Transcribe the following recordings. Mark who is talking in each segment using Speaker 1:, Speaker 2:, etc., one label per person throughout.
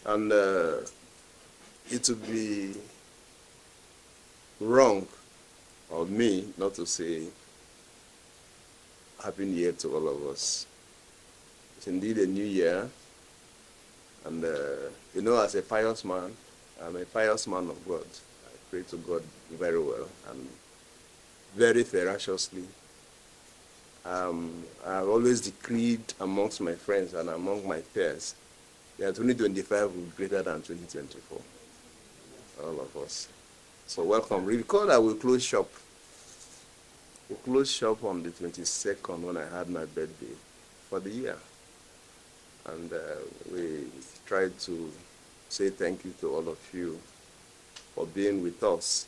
Speaker 1: And it would be wrong of me not to say Happy New Year to all of us. It's indeed a new year. And, you know, as a pious man, I'm a pious man of God. I pray to God very well and very ferociously. I've always decreed amongst my friends and among my peers that 2025 will be greater than 2024. All of us. So welcome. Recall that we close shop. We closed shop on the 22nd when I had my birthday for the year. And we tried to say thank you to all of you for being with us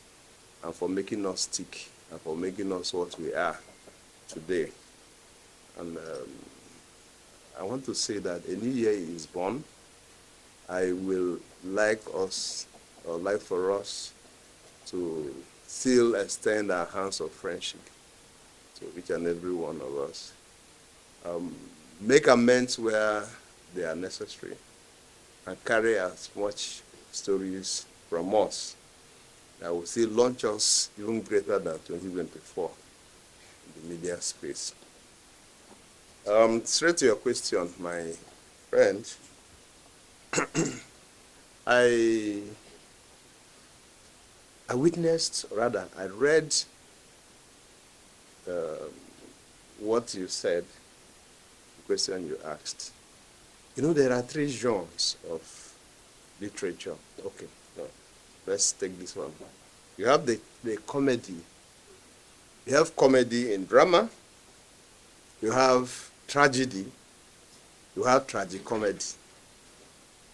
Speaker 1: and for making us stick and for making us what we are today. And I want to say that a new year is born. I will like us, or like for us, to still extend our hands of friendship to each and every one of us. Make amends where they are necessary, and carry as much stories from us that will still launch us even greater than 2024 in the media space. Straight to your question, my friend. I witnessed, rather, I read what you said, the question you asked. You know, there are 3 genres of literature. Okay, no, let's take this one. You have the comedy. You have comedy in drama. You have tragedy. You have tragicomedy.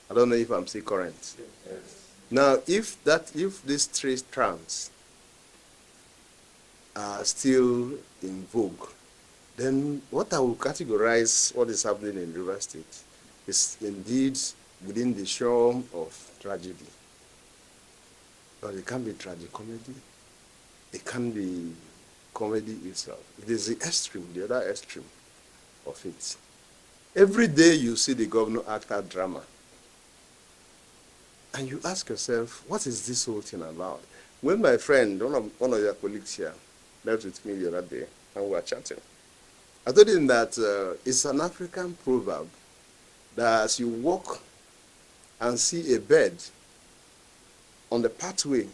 Speaker 1: I don't know if I'm still current. Yes. Now, if these 3 strands are still in vogue, then what I will categorize what is happening in River State is indeed within the genre of tragedy. But it can be tragicomedy. It can be comedy itself. It is the extreme, the other extreme of it. Every day you see the governor act out drama. And you ask yourself, what is this whole thing about? When my friend, one of your colleagues here, left with me the other day, and we were chatting, I told him that it's an African proverb that as you walk and see a bird on the pathway,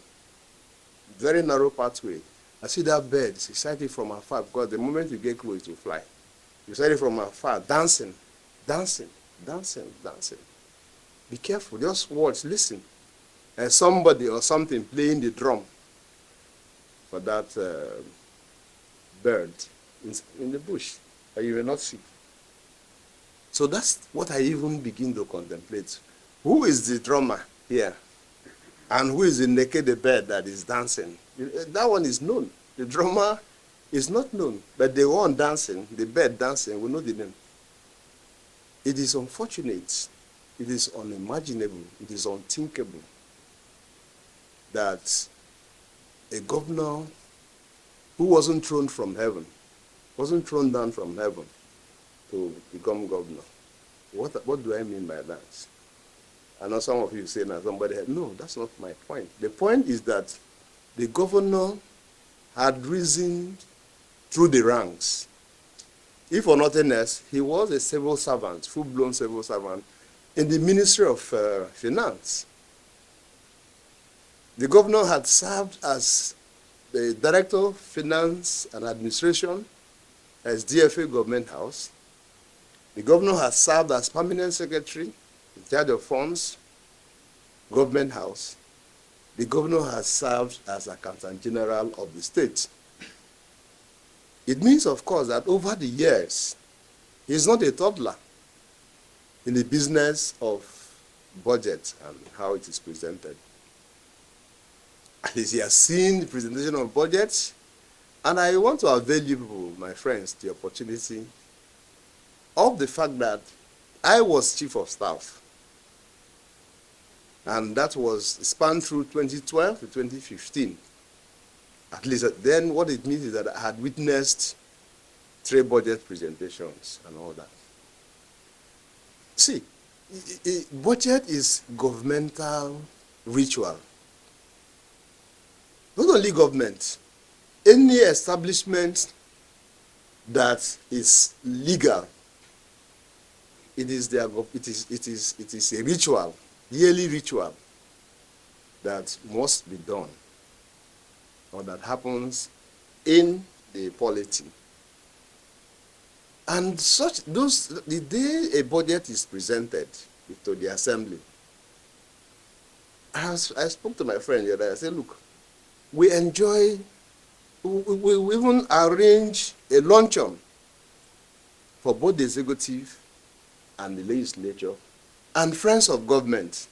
Speaker 1: very narrow pathway, I see that bird, you sight it from afar, because the moment you get close, it will fly. You sight it from afar, dancing, dancing, dancing, dancing. Be careful, just watch, listen. And somebody or something playing the drum for that bird in the bush that you will not see. So that's what I even begin to contemplate. Who is the drummer here? And who is the naked bird that is dancing? That one is known. The drummer is not known. But the one dancing, the bird dancing, we know the name. It is unfortunate. It is unimaginable. It is unthinkable that a governor who wasn't thrown from heaven, wasn't thrown down from heaven to become governor. What do I mean by that? I know some of you say now somebody had, no, that's not my point. The point is that the governor had risen through the ranks. If for nothing else, he was a civil servant, full-blown civil servant, in the Ministry of Finance. The governor had served as the Director of Finance and Administration as DFA Government House. The governor has served as Permanent Secretary in charge of funds, Government House. The governor has served as Accountant General of the state. It means, of course, that over the years, he's not a toddler in the business of budget and how it is presented. At least he has seen the presentation of budgets, and I want to avail you people, my friends, the opportunity of the fact that I was Chief of Staff, and that was spanned through 2012 to 2015. At least then what it means is that I had witnessed 3 budget presentations and all that. See, budget is governmental ritual. Not only government, any establishment that is legal, it is a ritual, yearly ritual that must be done, or that happens in the polity. And the day a budget is presented to the assembly, I spoke to my friend the other day. I said, look, we even arrange a luncheon for both the executive and the legislature and friends of government,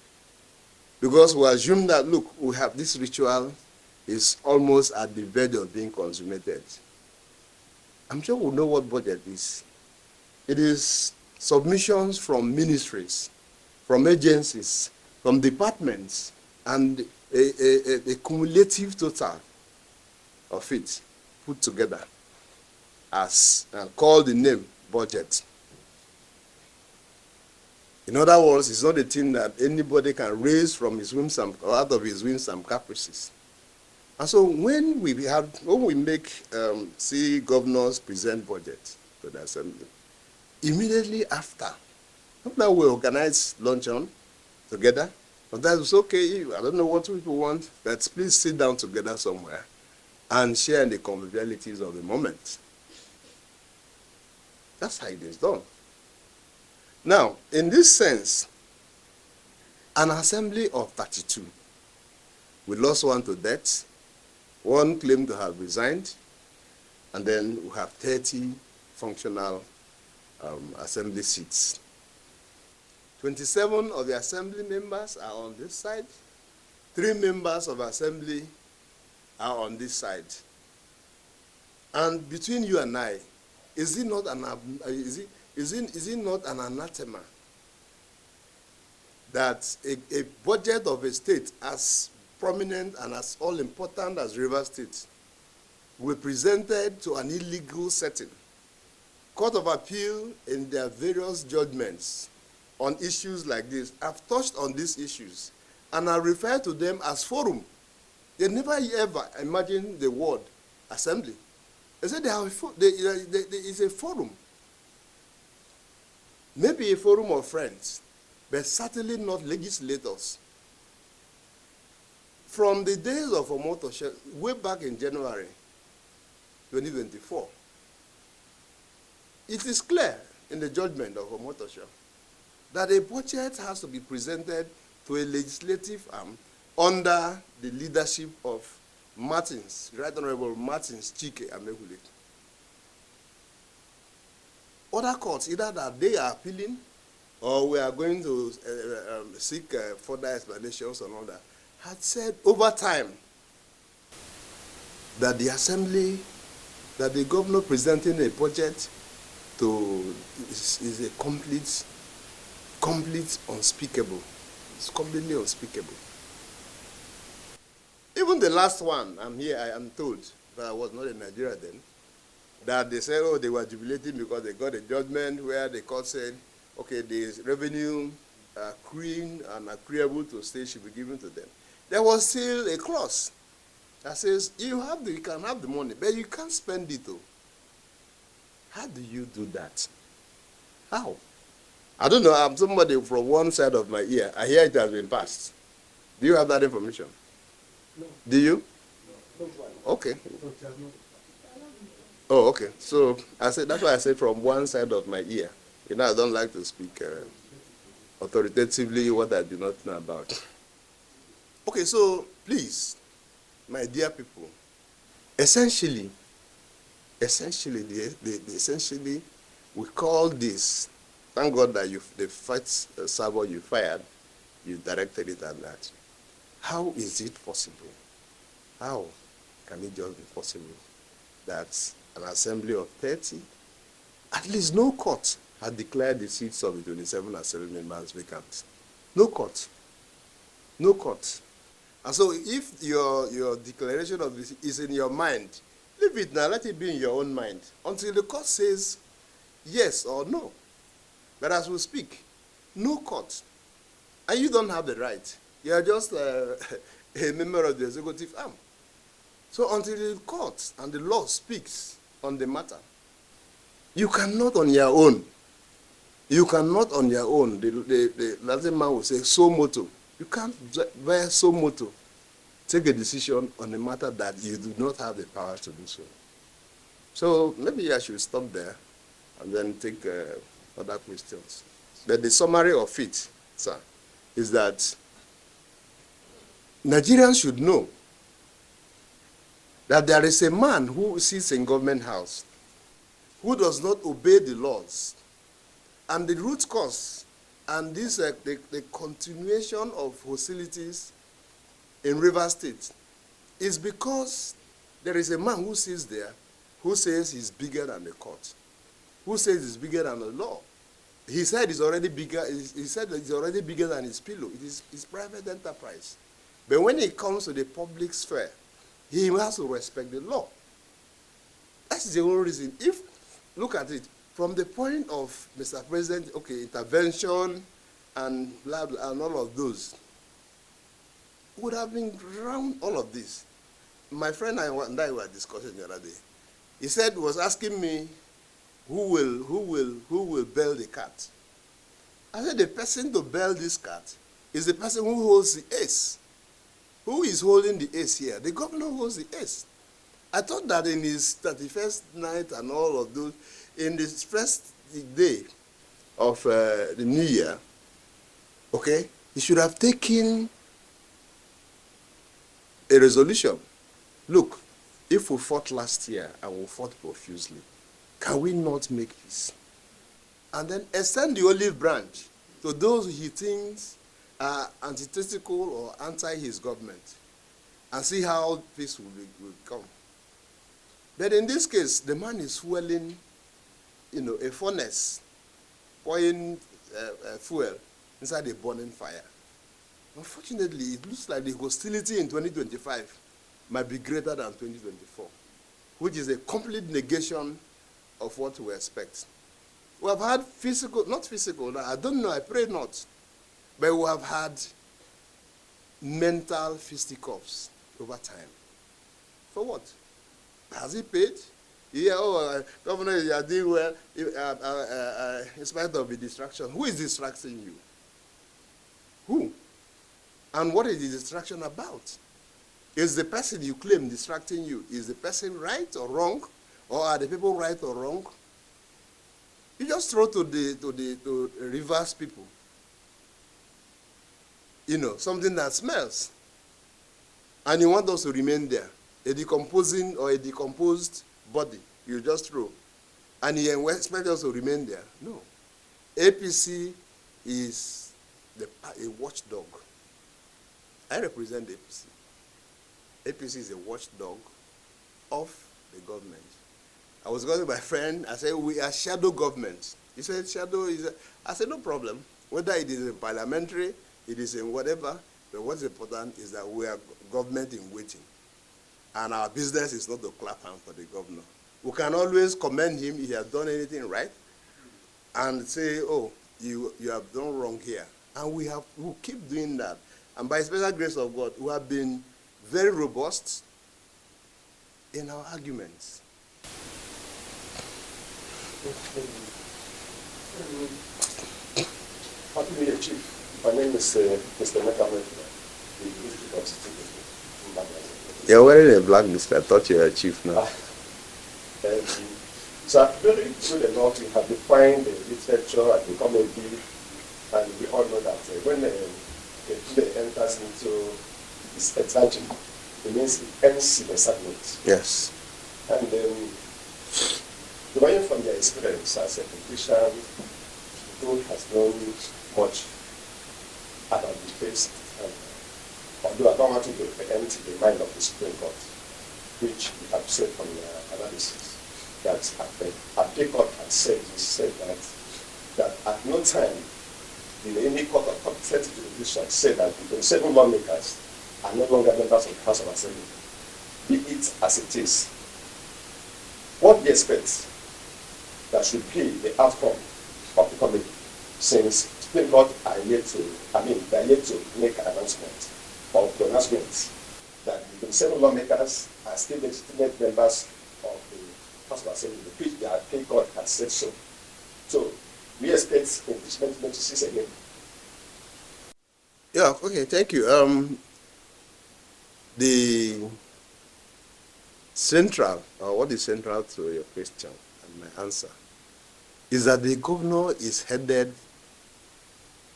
Speaker 1: because we assume that, look, we have this ritual is almost at the verge of being consummated. I'm sure we know what budget is. It is submissions from ministries, from agencies, from departments, and a cumulative total of it put together as called the name budget. In other words, it's not a thing that anybody can raise from his whims or out of his whims and caprices. And so when we see governors present budget to the assembly, immediately after we organize luncheon together. But that's okay. I don't know what people want, but please sit down together somewhere and share the convivialities of the moment. That's how it is done. Now, in this sense, an assembly of 32, we lost one to death, one claimed to have resigned, and then we have 30 functional assembly seats. 27 of the assembly members are on this side. 3 members of assembly are on this side. And between you and I, is it not an anathema that a budget of a state as prominent and as all-important as Rivers State will be presented to an illegal setting? Court of Appeal, in their various judgments on issues like this, have touched on these issues and are referred to them as forum. They never ever imagined the word assembly. They said it's a forum. Maybe a forum of friends, but certainly not legislators. From the days of Omotoche, way back in January 2024, it is clear in the judgment of Omotoche that a budget has to be presented to a legislative arm under the leadership of Right Honorable Martins Chike Amaewhule. Other courts, either that they are appealing or we are going to seek further explanations and all that, had said over time that the assembly, that the governor presenting a budget is a complete unspeakable. It's completely unspeakable. Even the last one, I am told, but I was not in Nigeria then, that they said, oh, they were jubilating because they got a judgment where the court said, okay, the revenue accruing and accruable to state should be given to them. There was still a clause that says, you can have the money, but you can't spend it though. How do you do that? How? I don't know. I'm somebody from one side of my ear. I hear it has been passed. Do you have that information?
Speaker 2: No.
Speaker 1: Do you?
Speaker 2: No.
Speaker 1: Okay. Oh, okay. So that's why I said from one side of my ear. You know, I don't like to speak authoritatively what I do not know about. Okay, so please, my dear people, essentially, we call this. Thank God that the first server you fired, you directed it at that. How is it possible? How can it just be possible that an assembly of 30, at least no court had declared the seats of the 27 assembly members vacant? No court. No court. And so if your declaration of this is in your mind, leave it now, let it be in your own mind until the court says yes or no. But as we speak, No court. And you don't have the right. You are just a member of the executive arm. So until the court and the law speaks on the matter, you cannot on your own. You cannot on your own. The Latin man will say, so moto. You can't, via so moto, take a decision on a matter that you do not have the power to do so. So maybe I should stop there and then take other questions. But the summary of it, sir, is that Nigerians should know that there is a man who sits in government house who does not obey the laws. And the root cause and this the continuation of hostilities in Rivers State is because there is a man who sits there who says he's bigger than the court, who says he's bigger than the law. He said he's already bigger. He said that he's already bigger than his pillow. It is his private enterprise. But when it comes to the public sphere, he has to respect the law. That's the only reason. If look at it from the point of Mr. President, okay, intervention and blah blah and all of those would have been around all of this. My friend and I were discussing the other day. He said, was asking me, who will bail the cat? I said, the person to bail this cat is the person who holds the ace. Who is holding the ace here? The governor holds the ace. I thought that in his 31st night and all of those, in this first day of the new year, okay, he should have taken a resolution. Look, if we fought last year and we fought profusely, can we not make peace? And then extend the olive branch to those he thinks are antithetical or anti his government and see how peace will come. But in this case, the man is fueling, a furnace, pouring fuel inside a burning fire. Unfortunately, it looks like the hostility in 2025 might be greater than 2024, which is a complete negation of what we expect. We have had physical, not physical, I don't know, I pray not, but we have had mental fisticuffs over time. For what? Has he paid? Yeah, Governor, you are doing well, in spite of the distraction. Who is distracting you? Who? And what is the distraction about? Is the person you claim distracting you, is the person right or wrong? Or are the people right or wrong? You just throw to reverse people. Something that smells. And you want us to remain there. A decomposing or a decomposed body, you just throw. And you expect us to remain there. No. APC is a watchdog. I represent APC. APC is a watchdog of the government. I was going to my friend, I said, we are shadow government. He said, shadow is, I said, no problem. Whether it is in parliamentary, it is in whatever, but what's important is that we are government in waiting. And our business is not to clap hands for the governor. We can always commend him if he has done anything right and say, oh, you have done wrong here. And we'll keep doing that. And by the special grace of God, we have been very robust in our arguments.
Speaker 2: Happy New Year, Chief. My name is Mr. Amaewhule, the District of City.
Speaker 1: You're wearing a black list. I thought you were a chief now.
Speaker 2: So I'm very good enough to have defined the literature and the comedy, and we all know that when a play enters into its exaggeration, it means it ends in a segment.
Speaker 1: Yes.
Speaker 2: And drawing from their experience as a politician who has known much about the face, although I don't want to preempt the mind of the Supreme Court, which we have said from their analysis, that Afe Court has said that at no time in any court of competent jurisdiction said that the 27 lawmakers are no longer members of the House of Assembly. Be it as it is, what we expect that should be the outcome of the committee, since Supreme Court are yet to, they are yet to make an announcement or pronouncements that the 27 lawmakers are still legitimate members of the House of Assembly, which the Supreme Court has said so. So we expect impeachment notices again.
Speaker 1: Yeah, okay, thank you. The central, or what is central to your question and my answer, is that the governor is headed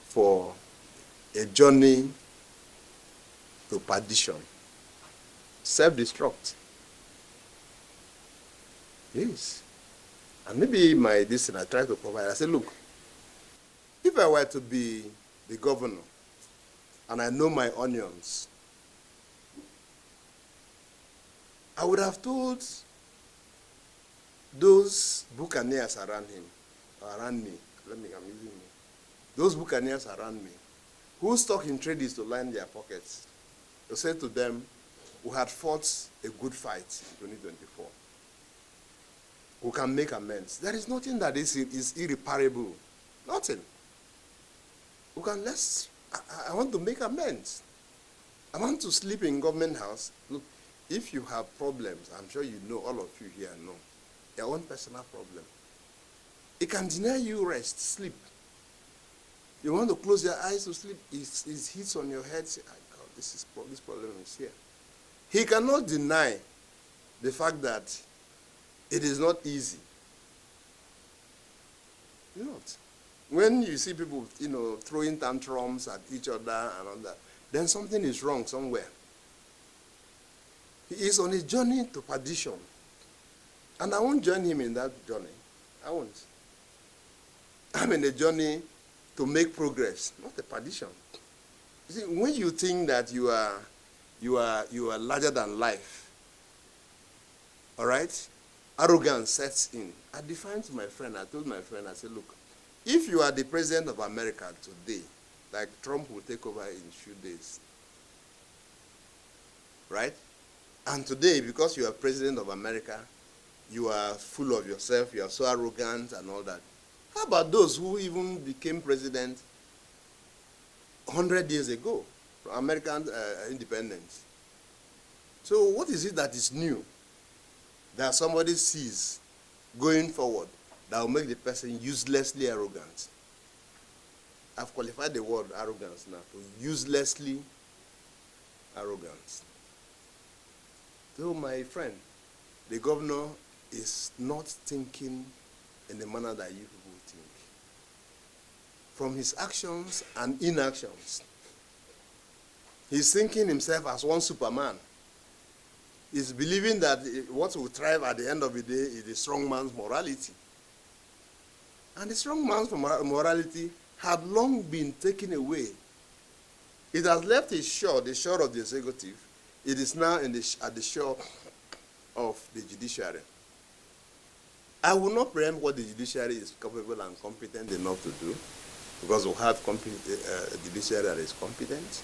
Speaker 1: for a journey to perdition, self-destruct. Yes. And maybe this thing I try to provide, I said, look, if I were to be the governor and I know my onions, I would have told those buccaneers around him, around me, I'm using me, those buccaneers around me, whose stock in trade is to line their pockets, to say to them, who had fought a good fight in 2024, who can make amends. There is nothing that is irreparable. Nothing. Who can, I want to make amends. I want to sleep in government house. Look, if you have problems, I'm sure you know, all of you here know, your own personal problem. It can deny you rest, sleep. You want to close your eyes to sleep, it hits on your head, say, oh God, this problem is here. He cannot deny the fact that it is not easy. It's not. When you see people, throwing tantrums at each other and all that, then something is wrong somewhere. He is on a journey to perdition. And I won't join him in that journey. I won't. I'm in a journey to make progress, not a perdition. You see, when you think that you are larger than life, all right, arrogance sets in. I defined to my friend, I told my friend, I said, look, if you are the president of America today, like Trump will take over in a few days, right? And today, because you are president of America, you are full of yourself, you are so arrogant and all that. How about those who even became president 100 years ago, American independence? So what is it that is new that somebody sees going forward that will make the person uselessly arrogant? I've qualified the word arrogance now to uselessly arrogant. So my friend, the governor is not thinking in the manner that you people think. From his actions and inactions, he's thinking himself as one Superman. He's believing that what will thrive at the end of the day is the strong man's morality. And the strong man's morality had long been taken away. It has left his shore, the shore of the executive. It is now at the shore of the judiciary. I will not preempt what the judiciary is capable and competent enough to do, because we'll have a judiciary that is competent.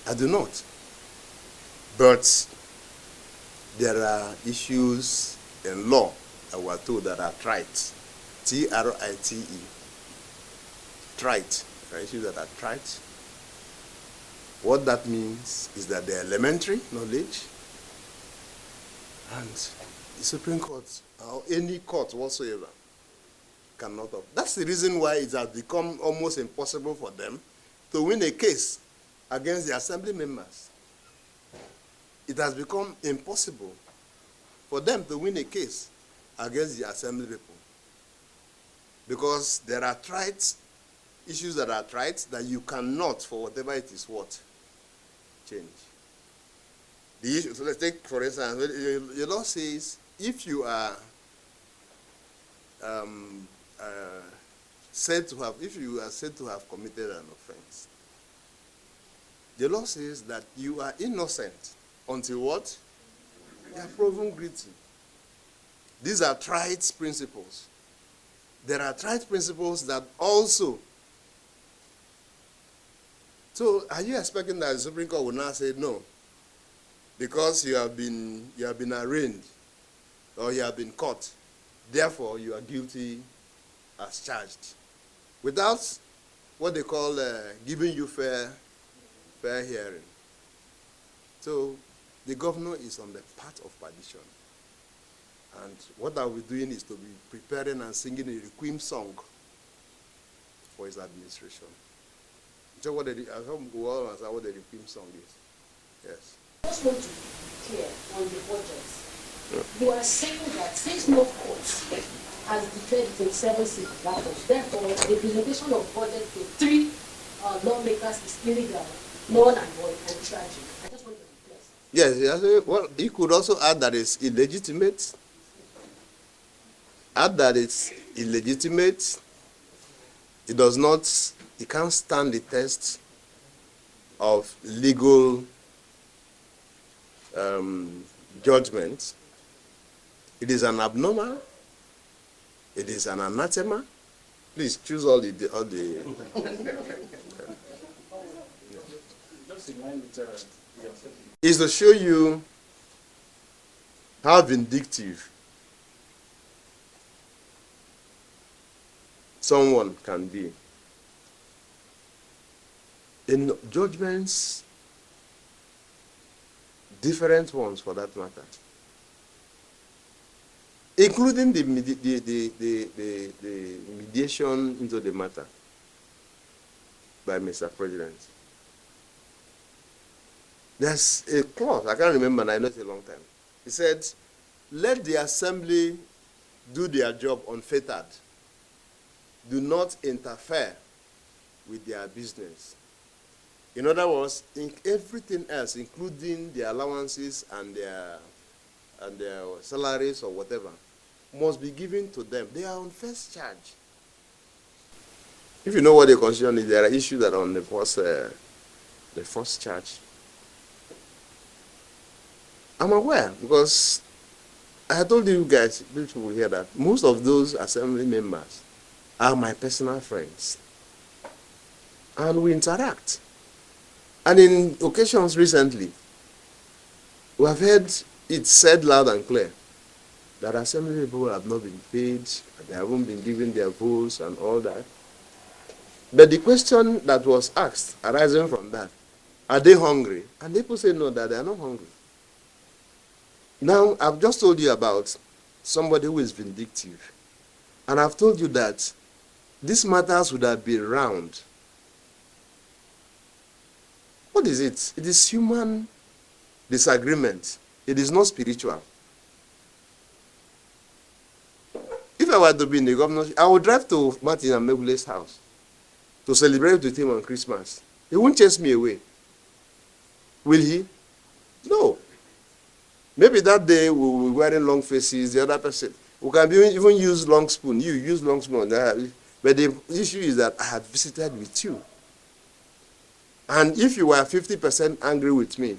Speaker 1: I do not. But there are issues in law that we are told that are trite. T-R-I-T-E. Trite. There are issues that are trite. What that means is that they're elementary knowledge, and the Supreme Court, or any court whatsoever, cannot. That's the reason why it has become almost impossible for them to win a case against the assembly members. It has become impossible for them to win a case against the assembly people, because there are trite issues that are trite that you cannot, for whatever it is worth, change. The issue, so let's take, for instance, the law says if you are said to have committed an offense, the law says that you are innocent until what? You are proven guilty. These are trite principles. There are trite principles that also. So are you expecting that the Supreme Court will now say no, because you have been arraigned or you have been caught, therefore you are guilty as charged? without what they call giving you fair hearing. So the governor is on the path of perdition. And what I'll be doing is to be preparing and singing a requiem song for his administration. So what I hope we all understand what the requiem song is. Yes.
Speaker 3: I just want to be clear on the budget. Yeah. You are saying that since no court has declared 27 seat battles, therefore the presentation of budget to 3 lawmakers is illegal, null and void, and tragic. I just want to be clear.
Speaker 1: Yes, well, he could also add that it's illegitimate. Add that it's illegitimate. It does not, it can't stand the test of legal judgment. It is an abnormal. It is an anathema. Please choose all the is to show you how vindictive someone can be. In judgments, different ones for that matter, including the mediation into the matter by Mr. President. There's a clause, I can't remember, and I know it's a long time. He said, let the assembly do their job unfettered. Do not interfere with their business. In other words, in everything else, including their allowances and their salaries or whatever, must be given to them. They are on first charge. If you know what the constitution is, there are issues that are on the first charge. I'm aware because I told you guys, people will hear that most of those assembly members are my personal friends. And we interact. And in occasions recently, we have heard it said loud and clear that assembly people have not been paid, they haven't been given their votes and all that. But the question that was asked arising from that, are they hungry? And people say no, that they are not hungry. Now, I've just told you about somebody who is vindictive. And I've told you that these matters would have been round. What is it? It is human disagreement. It is not spiritual. If I were to be in the governorship, I would drive to Martin Amaewhule's house to celebrate with him on Christmas. He won't chase me away. Will he? No. Maybe that day we will be wearing long faces, the other person. We can even use long spoon. You use long spoon. But the issue is that I have visited with you. And if you were 50% angry with me,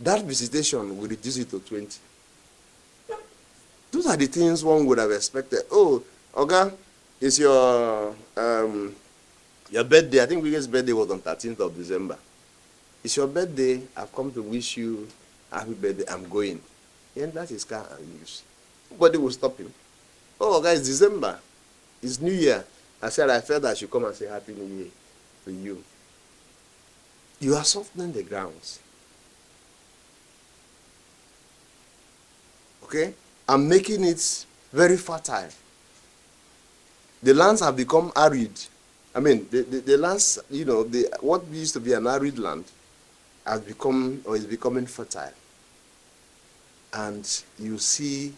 Speaker 1: that visitation will reduce it to 20. Those are the things one would have expected. Oh, Oga, it's your birthday. I think Wige's birthday was on 13th of December. It's your birthday. I've come to wish you happy birthday. I'm going. He enters his car and leaves. Nobody will stop him. Oh, guys, December. It's New Year. I said I felt I should come and say Happy New Year to you. You are softening the grounds. Okay? I'm making it very fertile. The lands have become arid. I mean, the lands, you know, what used to be an arid land has become, or is becoming fertile. And you see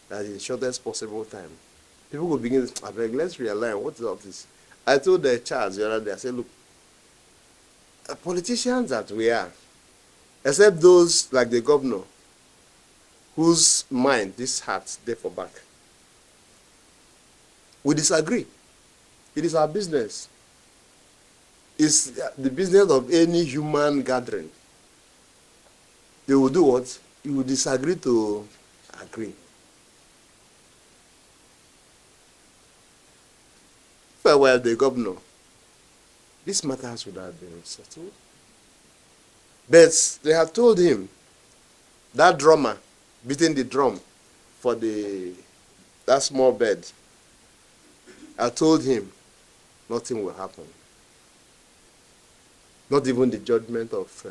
Speaker 1: that in the shortest possible time, people will begin to, let's realign, what is all this? I told the Charles the other day, I said, look, politicians that we are, except those like the governor, whose mind, this heart, there for back. We disagree. It is our business. It's the business of any human gathering. They will do what? You will disagree to agree. If I were the governor, these matters would have been settled. But they have told him, that drummer beating the drum for that small bed, I told him nothing will happen. Not even the judgment of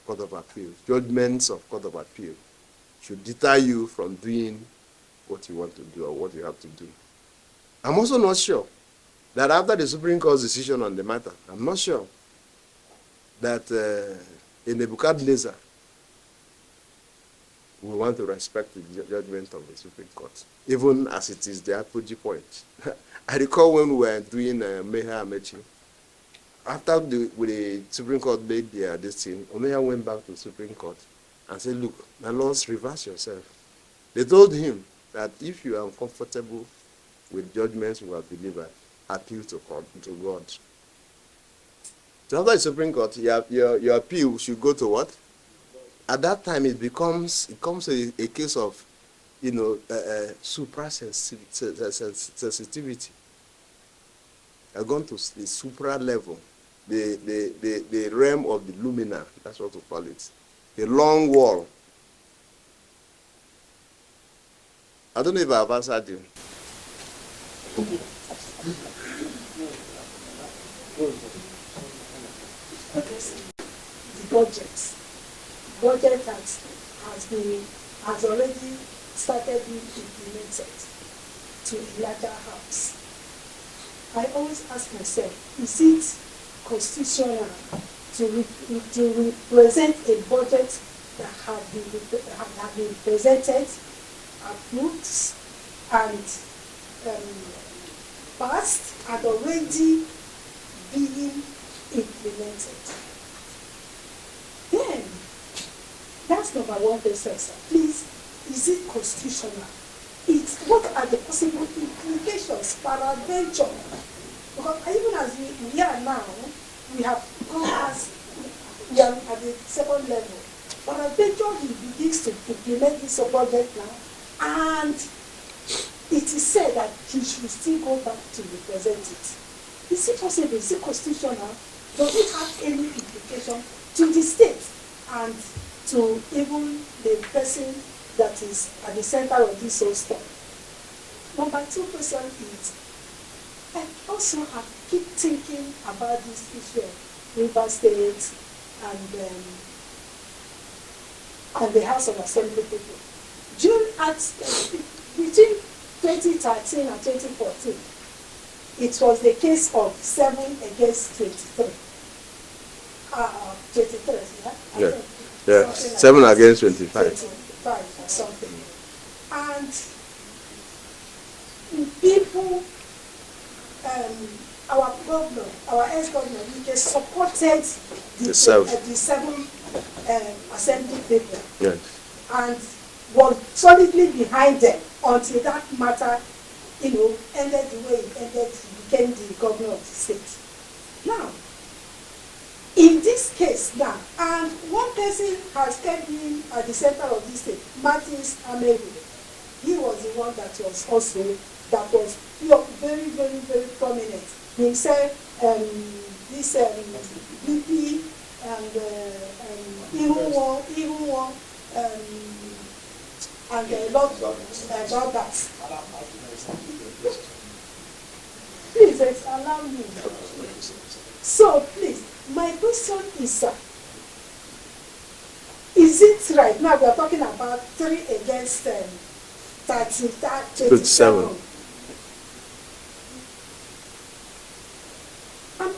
Speaker 1: Court of Appeal. Judgments of Court of Appeal should deter you from doing what you want to do or what you have to do. I'm also not sure that after the Supreme Court's decision on the matter, I'm not sure that a Nebuchadnezzar will want to respect the judgment of the Supreme Court, even as it is the apogee point. I recall when we were doing Meha Amechi, after the Supreme Court made this thing, Omeya went back to the Supreme Court and said, look, my lords, reverse yourself. They told him that if you are uncomfortable with judgments you have delivered, appeal to God. So after the Supreme Court, your appeal should go to what? At that time, it becomes a case of, supra-sensitivity. I've gone to the supra level, the realm of the lumina, that's what we call it. The long wall. I don't know if I've answered you.
Speaker 3: The budget has already started being implemented to a larger house. I always ask myself, is it constitutional to represent a budget that had been presented, approved, and passed, and already being implemented? Then, that's number one question, sir. Please, is it constitutional? What are the possible implications, peradventure? Because even as we are now, we have gone we are at the second level. Peradventure, he begins to implement this budget now, and it is said that he should still go back to represent it. Is it possible? Is it constitutional? Does it have any implication to the state and to even the person that is at the center of this whole stuff? Number two question is, I also have keep thinking about this issue of River State and the House of Assembly people. Between 2013 and 2014, it was the case of 7 against 23. 23, yeah?
Speaker 1: Yeah, 7 against 25.
Speaker 3: 25 or something. And people, our governor, our ex-governor, they supported the 7 assembly people.
Speaker 1: Yes.
Speaker 3: And was solidly behind them until that matter, ended the way it ended. He became the governor of the state. Now, in this case now, and one person has kept being at the center of this state, Martin Amaewhule. He was the one that was also, very, very, very prominent. Himself, this BP and even one and a lot about that. Please allow me. So please, my question is, sir, is it right? Now we are talking about 3 against 37. I'm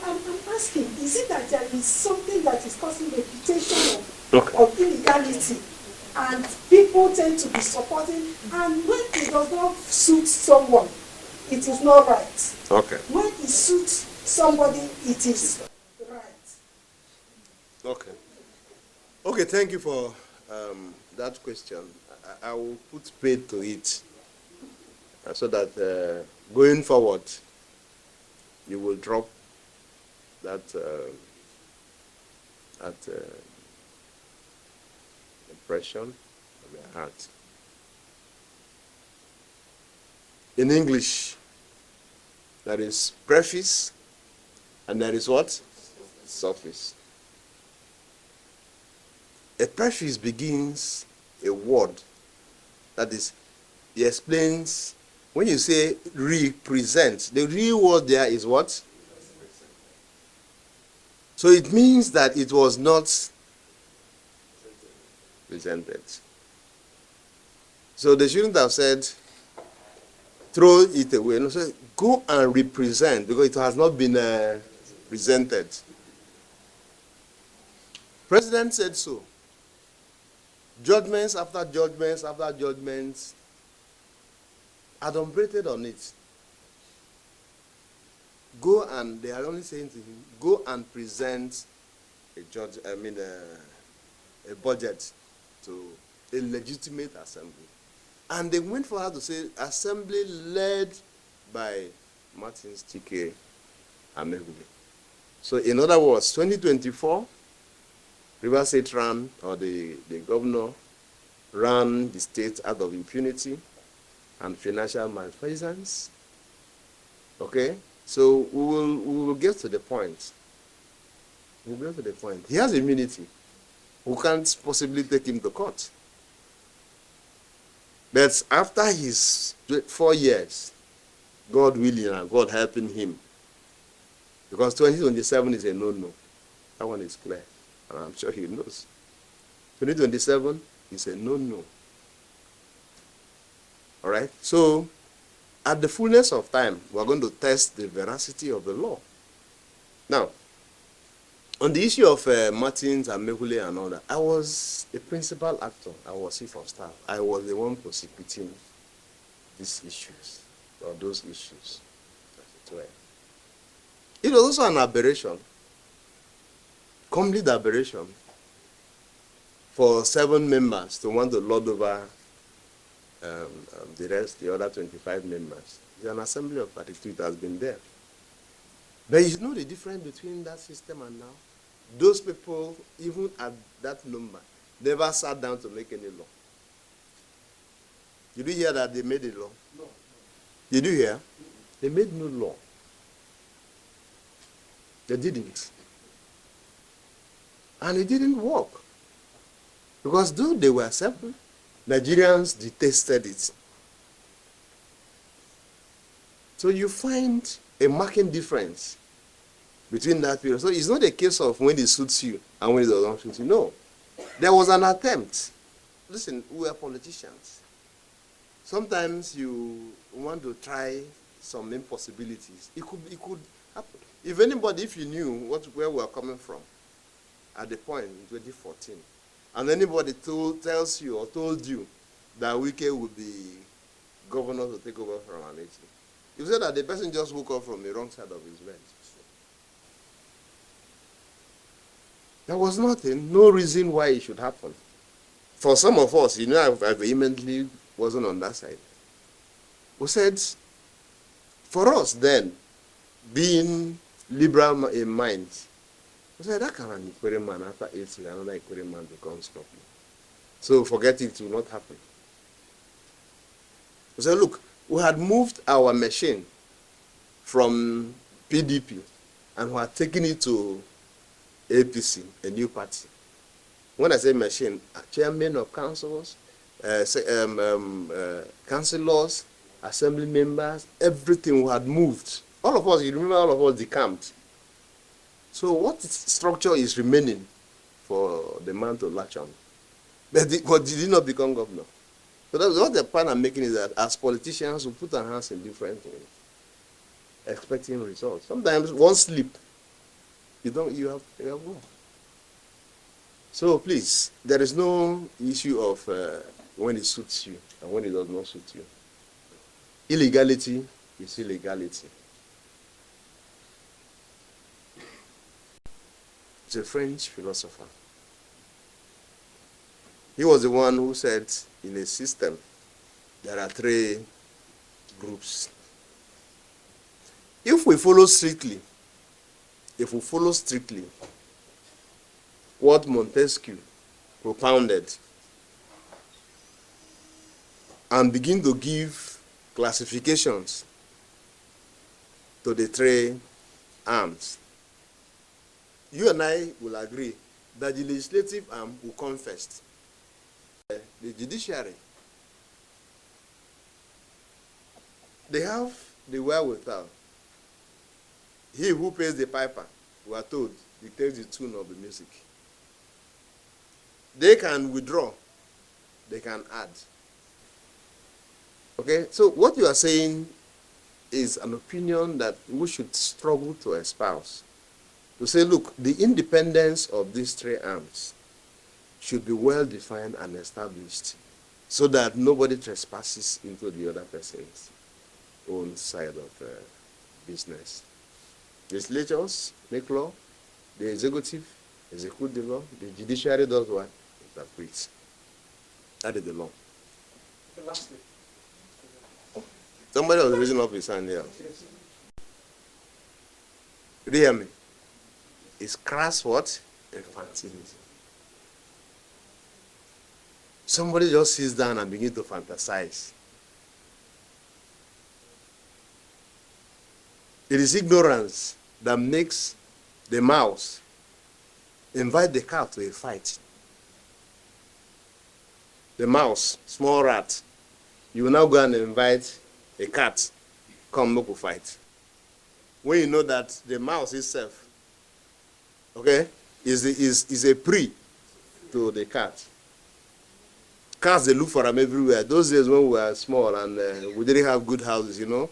Speaker 3: asking, is it that there is something that is causing reputation of illegality, and people tend to be supporting, and when it does not suit someone, it is not right.
Speaker 1: Okay.
Speaker 3: When it suits somebody, it is right.
Speaker 1: Okay. Okay, thank you for that question. I will put paid to it so that going forward, you will drop that impression of your heart. In English, there is preface and there is what? Surface. A preface begins a word, that is, he explains, when you say represent, the real word there is what? So it means that it was not presented. So they shouldn't have said, throw it away. No, say, go and represent, because it has not been presented. President said so. Judgments after judgments after judgments adumbrated on it. Go and, they are only saying to him, go and present a budget to a legitimate assembly. And they went for her to say, assembly led by Martin Amaewhule. So in other words, 2024, Rivers State ran, or the governor ran the state out of impunity and financial malfeasance. Okay? So we will get to the point. We'll get to the point. He has immunity. We can't possibly take him to court. But after his 4 years, God willing and God helping him, because 2027 is a no-no. That one is clear, and I'm sure he knows. 2027 is a no-no. All right? So, at the fullness of time, we're going to test the veracity of the law. Now, on the issue of Martin Amaewhule and all that, I was a principal actor. I was chief of staff. I was the one prosecuting these issues, or those issues. It was also an aberration, complete aberration, for 7 members to want to lord over the other 25 members. It's an assembly of 32, it has been there. But you know the difference between that system and now? Those people, even at that number, never sat down to make any law. Did you hear that they made a law?
Speaker 2: No.
Speaker 1: Did you hear? They made no law. They didn't. And it didn't work. Because though they were 7, Nigerians detested it. So you find a marking difference between that period. So it's not a case of when it suits you and when it doesn't suit you. No. There was an attempt. Listen, we are politicians. Sometimes you want to try some impossibilities. It could happen. If anybody, if you knew where we are coming from at the point in 2014, and anybody tells you or told you that Wike would be governor to take over from Anachi, you said that the person just woke up from the wrong side of his bed. There was nothing, no reason why it should happen. For some of us, you know, I vehemently wasn't on that side. We said, for us then, being liberal in mind, we said, that can an Ikwere man after 8 years, another Ikwere man becomes problem. So forget it will not happen. We said, look, we had moved our machine from PDP and we had taken it to APC, a new party. When I say machine, chairman of councils, councillors, assembly members, everything we had moved. All of us, you remember, all of us decamped. So what structure is remaining for the man to latch on? But did he not become governor? So that's what the point I'm making is that as politicians, we put our hands in different things, expecting results. Sometimes one slip, you have more. So please, there is no issue of when it suits you and when it does not suit you. Illegality is illegality. It's a French philosopher. He was the one who said, in a system, there are 3 groups. If we follow strictly what Montesquieu propounded and begin to give classifications to the 3 arms, you and I will agree that the legislative arm will come first. The judiciary, they have the wherewithal. He who pays the piper, we are told, dictates the tune of the music. They can withdraw, they can add. Okay, so what you are saying is an opinion that we should struggle to espouse. To say, look, the independence of these three arms should be well defined and established so that nobody trespasses into the other person's own side of business. Legislatures make law, the executive execute the law, the judiciary does what? Interprets. That is the law.
Speaker 4: Lastly.
Speaker 1: Somebody was raising up his hand here. Do you hear me? It's crass what? Infantilism. Somebody just sits down and begins to fantasize. It is ignorance that makes the mouse invite the cat to a fight. The mouse, small rat, you will now go and invite a cat, come look to fight. When you know that the mouse itself, okay, is a prey to the cat. Cats, they look for them everywhere. Those days when we were small and we didn't have good houses, you know.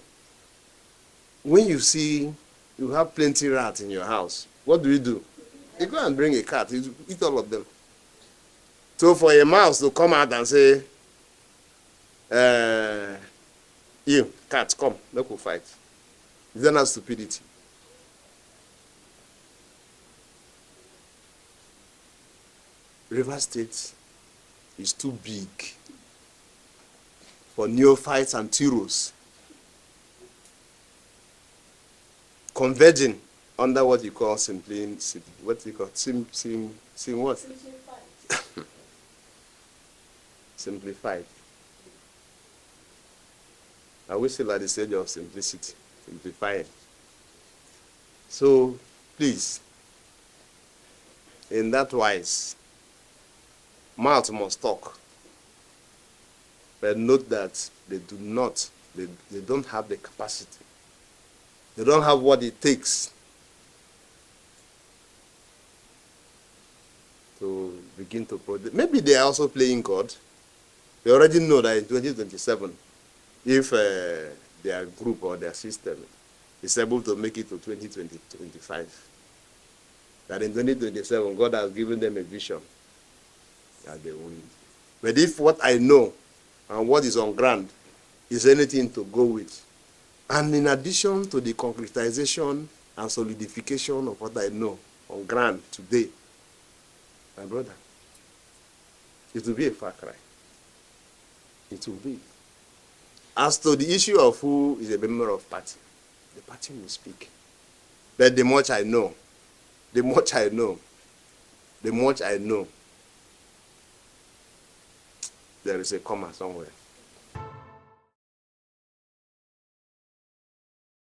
Speaker 1: When you see you have plenty rats in your house, what do? You go and bring a cat, you eat all of them. So for a mouse to come out and say, you, cat, come, let's go fight. Is that not stupidity? River State is too big for neophytes and tyros converging under what you call simplified. I wish still at the stage of simplicity, simplifying. So please, in that wise, mouth must talk. But note that they don't have the capacity. They don't have what it takes to begin to produce. Maybe they are also playing God. They already know that in 2027, if their group or their system is able to make it to 2025, that in 2027, God has given them a vision that they will. But if what I know and what is on ground is anything to go with, and in addition to the concretization and solidification of what I know on ground today, my brother, it will be a far cry. It will be. As to the issue of who is a member of party, the party will speak. But the much I know, there is a comma somewhere.